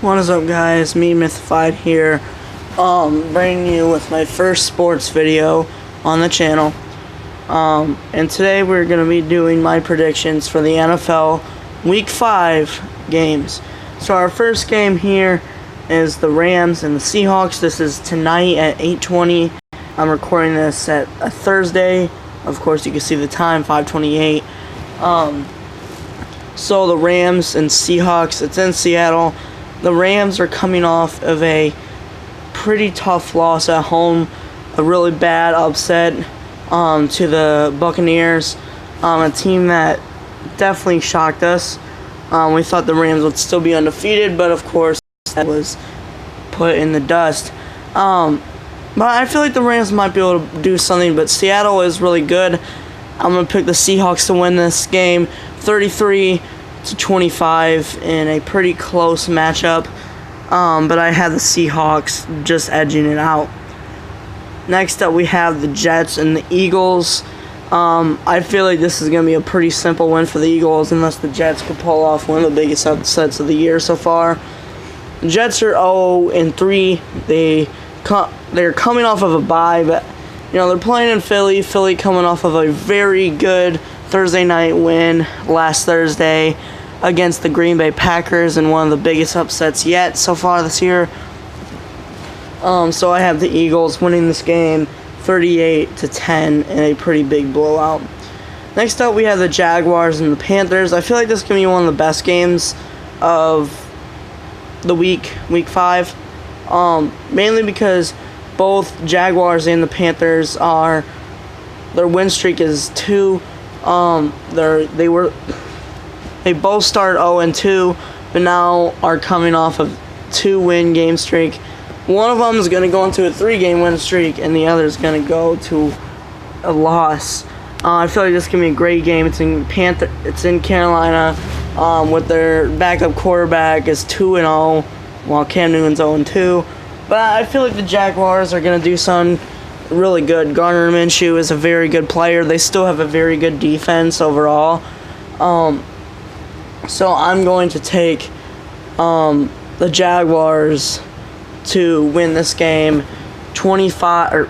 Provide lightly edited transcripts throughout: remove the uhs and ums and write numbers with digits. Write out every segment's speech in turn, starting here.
What is up, guys? Me, Mythified here, bringing you with my first sports video on the channel. And today we're going to be doing my predictions for the NFL Week 5 games. So our first game here is the Rams and the Seahawks. This is tonight at 8:20. I'm recording this at a Thursday. Of course, you can see the time, 5:28. So the Rams and Seahawks, it's in Seattle. The Rams are coming off of a pretty tough loss at home, a really bad upset to the Buccaneers, a team that definitely shocked us. We thought the Rams would still be undefeated, but of course that was put in the dust. But I feel like the Rams might be able to do something, but Seattle is really good. I'm going to pick the Seahawks to win this game 33-25 in a pretty close matchup. But I have the Seahawks just edging it out. Next up, we have the Jets and the Eagles. I feel like this is going to be a pretty simple win for the Eagles unless the Jets could pull off one of the biggest upsets of the year so far. The Jets are 0-3. They're coming off of a bye, but they're playing in Philly. Philly coming off of a very good Thursday night win last Thursday against the Green Bay Packers in one of the biggest upsets yet so far this year. So I have the Eagles winning this game 38-10 in a pretty big blowout. Next up, we have the Jaguars and the Panthers. I feel like this can be one of the best games of the week 5. Mainly because both Jaguars and the Panthers their win streak is 2. They both started 0-2, but now are coming off of 2-win game streak. One of them is going to go into a 3-game win streak, and the other is going to go to a loss. I feel like this can be a great game. It's in Carolina, with their backup quarterback is 2-0, while Cam Newton's 0-2. But I feel like the Jaguars are going to do something really good. Gardner Minshew is a very good player. They still have a very good defense overall. So I'm going to take the Jaguars to win this game 24 to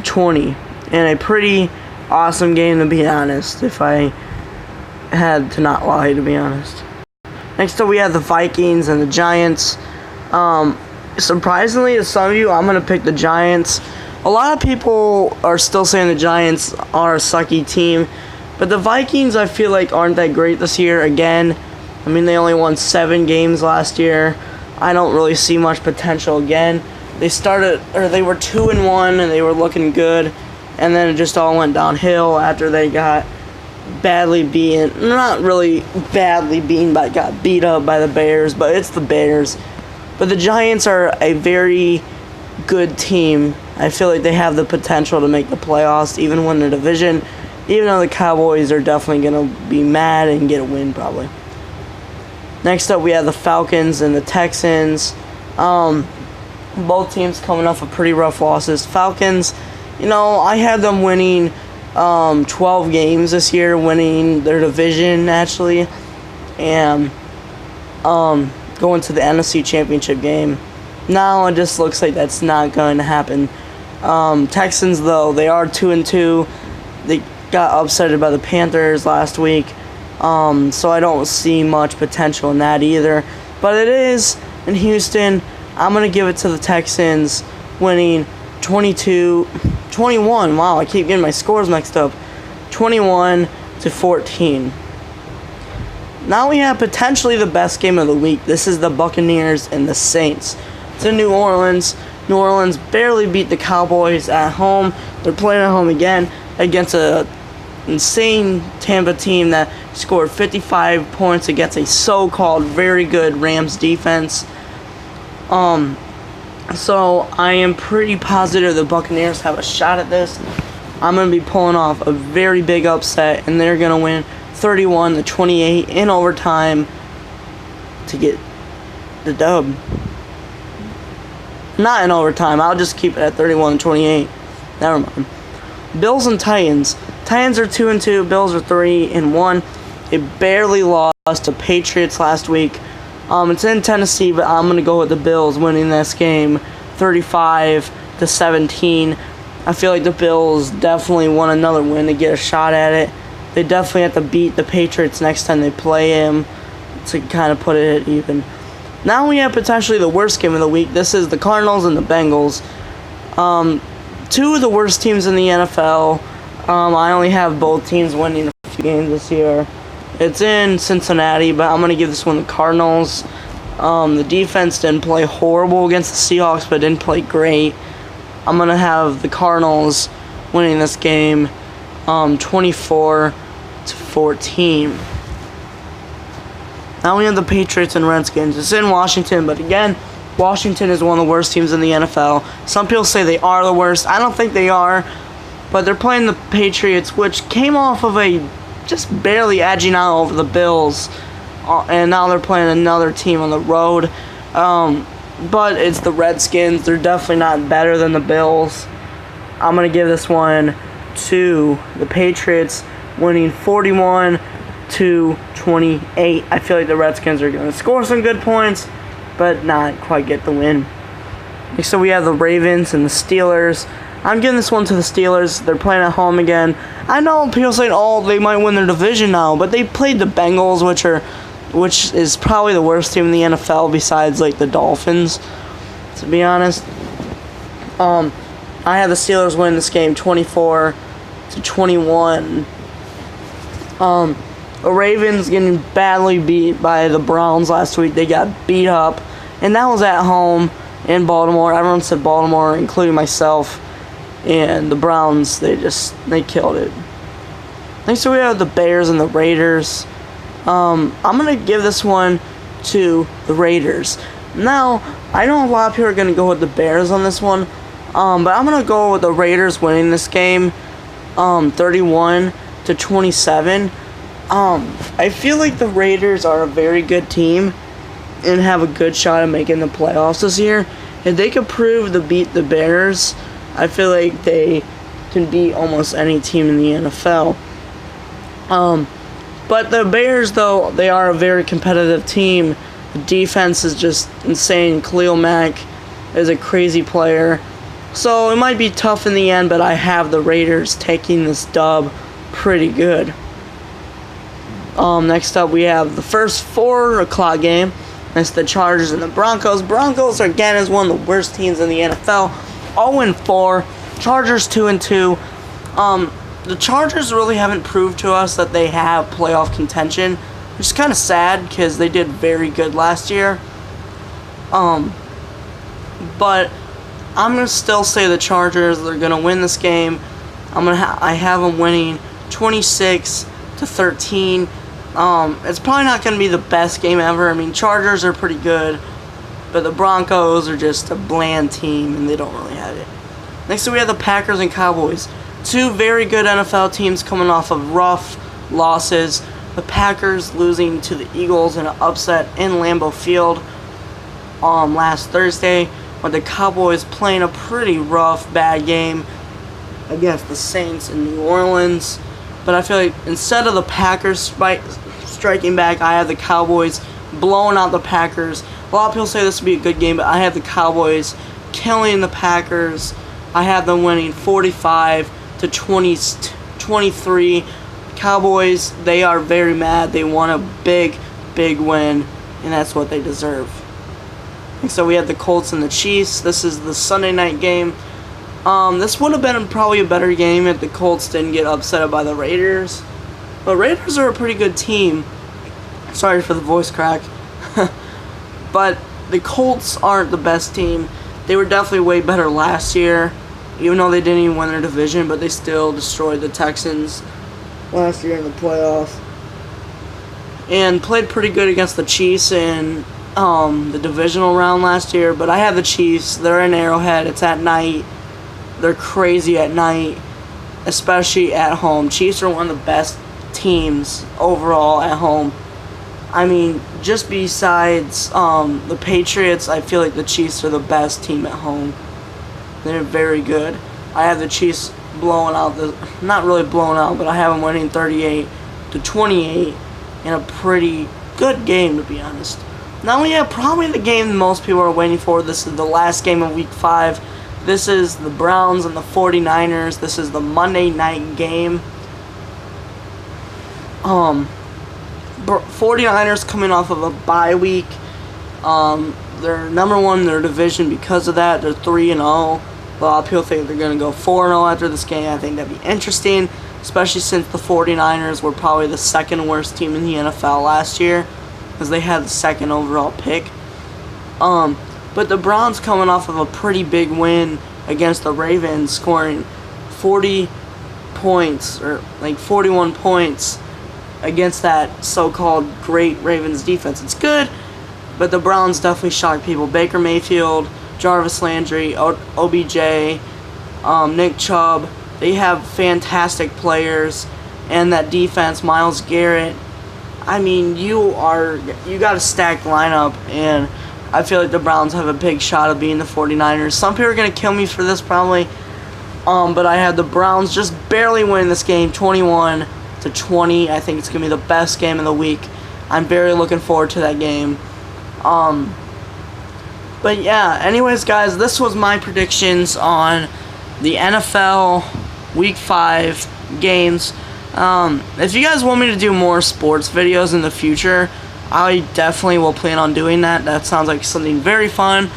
20 in a pretty awesome game, to be honest, if I had to not lie, to be honest. Next up, we have the Vikings and the Giants. Surprisingly to some of you, I'm going to pick the Giants. A lot of people are still saying the Giants are a sucky team, but the Vikings, I feel like, aren't that great this year again. I mean, they only won 7 games last year. I don't really see much potential again. They were 2-1 and they were looking good, and then it just all went downhill after they got badly beaten. Not really badly beaten, but got beat up by the Bears, but it's the Bears. But the Giants are a very good team. I feel like they have the potential to make the playoffs, even win the division, even though the Cowboys are definitely going to be mad and get a win probably. Next up, we have the Falcons and the Texans. Both teams coming off of pretty rough losses. Falcons, I had them winning 12 games this year, winning their division, actually, and going to the NFC Championship game. Now it just looks like that's not going to happen. Texans, though, they are 2-2. They got upset by the Panthers last week, so I don't see much potential in that either. But it is in Houston. I'm going to give it to the Texans, winning 21. Wow, I keep getting my scores mixed up. 21-14. Now we have potentially the best game of the week. This is the Buccaneers and the Saints. It's in New Orleans. New Orleans barely beat the Cowboys at home. They're playing at home again against an insane Tampa team that scored 55 points against a so-called very good Rams defense. So I am pretty positive the Buccaneers have a shot at this. I'm going to be pulling off a very big upset, and they're going to win 31-28 in overtime to get the dub. Not in overtime. I'll just keep it at 31-28. Never mind. Bills and Titans. Titans are 2-2. Bills are 3-1. They barely lost to Patriots last week. It's in Tennessee, but I'm going to go with the Bills winning this game 35-17. I feel like the Bills definitely want another win to get a shot at it. They definitely have to beat the Patriots next time they play him to kind of put it even. Now we have potentially the worst game of the week. This is the Cardinals and the Bengals. Two of the worst teams in the NFL. I only have both teams winning a few games this year. It's in Cincinnati, but I'm going to give this one the Cardinals. The defense didn't play horrible against the Seahawks, but didn't play great. I'm going to have the Cardinals winning this game 24-14. Now we have the Patriots and Redskins. It's in Washington, but again, Washington is one of the worst teams in the NFL. Some people say they are the worst. I don't think they are, but they're playing the Patriots, which came off of a just barely edging out over the Bills, and now they're playing another team on the road. But it's the Redskins. They're definitely not better than the Bills. I'm going to give this one to the Patriots, winning 41-28. I feel like the Redskins are going to score some good points, but not quite get the win. So we have the Ravens and the Steelers. I'm giving this one to the Steelers. They're playing at home again. I know people saying, oh, they might win their division now, but they played the Bengals, which is probably the worst team in the NFL besides like the Dolphins, to be honest. I have the Steelers win this game 24-21. The Ravens getting badly beat by the Browns last week. They got beat up, and that was at home in Baltimore. Everyone said Baltimore, including myself. And the Browns, they killed it. Next, we have the Bears and the Raiders. I'm going to give this one to the Raiders. Now, I know a lot of people are going to go with the Bears on this one, but I'm going to go with the Raiders winning this game 31-27. I feel like the Raiders are a very good team and have a good shot at making the playoffs this year. If they could prove to beat the Bears, I feel like they can beat almost any team in the NFL. But the Bears, though, they are a very competitive team. The defense is just insane. Khalil Mack is a crazy player. So it might be tough in the end, but I have the Raiders taking this dub pretty good. Next up, we have the first 4 o'clock game. That's the Chargers and the Broncos. Broncos, again, is one of the worst teams in the NFL. 0-4. Chargers 2-2. The Chargers really haven't proved to us that they have playoff contention, which is kind of sad because they did very good last year. But I'm gonna still say the Chargers. They're gonna win this game. I have them winning 26-13. It's probably not gonna be the best game ever. I mean, Chargers are pretty good, but the Broncos are just a bland team, and they don't really have it. Next, we have the Packers and Cowboys. 2 very good NFL teams coming off of rough losses. The Packers losing to the Eagles in an upset in Lambeau Field last Thursday, but the Cowboys playing a pretty rough, bad game against the Saints in New Orleans. But I feel like instead of the Packers striking back, I have the Cowboys blowing out the Packers. A lot of people say this would be a good game, but I have the Cowboys killing the Packers. I have them winning 45-23. Cowboys, they are very mad. They want a big, big win, and that's what they deserve. And so we have the Colts and the Chiefs. This is the Sunday night game. This would have been probably a better game if the Colts didn't get upset by the Raiders. But Raiders are a pretty good team. Sorry for the voice crack. But the Colts aren't the best team. They were definitely way better last year. Even though they didn't even win their division, but they still destroyed the Texans last year in the playoffs. And played pretty good against the Chiefs in the divisional round last year. But I have the Chiefs. They're in Arrowhead. It's at night. They're crazy at night, especially at home. Chiefs are one of the best teams overall at home. I mean, just besides the Patriots, I feel like the Chiefs are the best team at home. They're very good. I have the Chiefs blowing out not really blowing out, but I have them winning 38-28 in a pretty good game, to be honest. Now we have probably the game most people are waiting for. This is the last game of Week 5. This is the Browns and the 49ers. This is the Monday night game. 49ers coming off of a bye week. They're number one in their division because of that. They're 3-0. A lot of people think they're going to go 4-0 after this game. I think that'd be interesting, especially since the 49ers were probably the second worst team in the NFL last year, because they had the second overall pick. But the Browns coming off of a pretty big win against the Ravens, scoring 40 points, or like 41 points against that so-called great Ravens defense. It's good, but the Browns definitely shocked people. Baker Mayfield, Jarvis Landry, OBJ, Nick Chubb. They have fantastic players, and that defense, Myles Garrett. I mean, you got a stacked lineup, and I feel like the Browns have a big shot of being the 49ers. Some people are going to kill me for this probably, but I had the Browns just barely winning this game, 21-20. I think it's going to be the best game of the week. I'm very looking forward to that game. But yeah, anyways, guys, this was my predictions on the NFL Week 5 games. If you guys want me to do more sports videos in the future, I definitely will plan on doing that. That sounds like something very fun.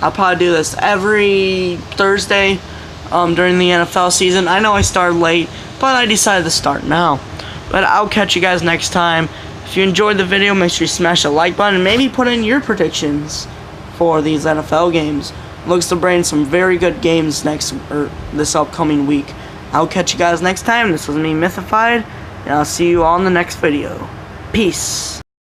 I'll probably do this every Thursday during the NFL season. I know I started late, but I decided to start now. But I'll catch you guys next time. If you enjoyed the video, make sure you smash the like button and maybe put in your predictions for these NFL games. Looks to bring some very good games this upcoming week. I'll catch you guys next time. This was me, Mythified, and I'll see you all in the next video. Peace.